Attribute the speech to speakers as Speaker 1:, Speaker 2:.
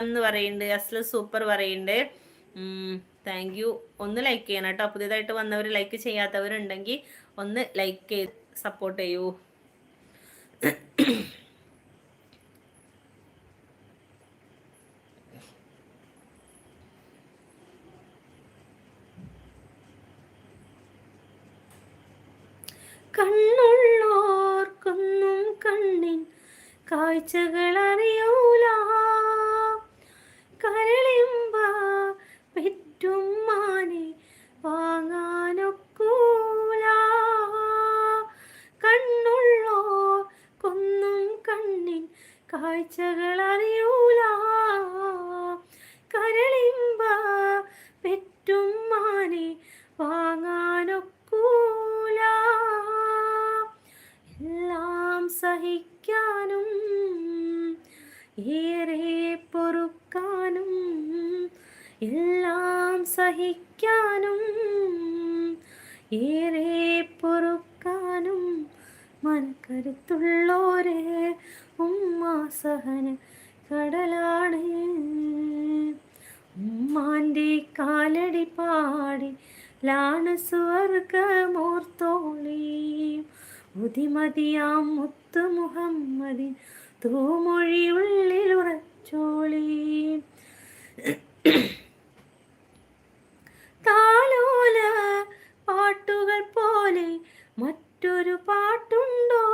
Speaker 1: എന്ന് പറയുന്നുണ്ട്, അസ്ല സൂപ്പർ പറയുന്നുണ്ട്. Thank you. ഒന്ന് ലൈക്ക് ചെയ്യണം കേട്ടോ. പുതിയതായിട്ട് വന്നവർ ലൈക്ക് ചെയ്യാത്തവരുണ്ടെങ്കിൽ ഒന്ന് ലൈക്ക് ചെയ്ത് സപ്പോർട്ട് ചെയ്യൂ. കണ്ണുള്ളോർക്കൊന്നും കണ്ണിൻ കാഴ്ചകൾ അറിയൂല, കരളിമ്പ പെറ്റും മാനെ വാങ്ങാനൊക്കൂല. കണ്ണുള്ളോർക്കൊന്നും കണ്ണിൻ കാഴ്ചകൾ അറിയൂല, കരളിമ്പ പെറ്റും മാനെ വാങ്ങാനൊക്കൂല. എല്ലാം സഹിക്കാനും ഏറെ പൊറുക്കാനും, എല്ലാം സഹിക്കാനും ഏറെ പൊറുക്കാനും മനക്കരുത്തുള്ളോരെ ഉമ്മ സഹന കടലാണ്. ഉമ്മാൻ്റെ കാലടി പാടി ലാണ് സ്വർഗമോർത്തോളി, ബുദ്ധിമതിയാം മുത്തു മുഹമ്മദിൻ തൂമൊഴി ഉള്ളിലുറച്ചോളി. താലോല പാട്ടുകൾ പോലെ മറ്റൊരു പാട്ടുണ്ടോ,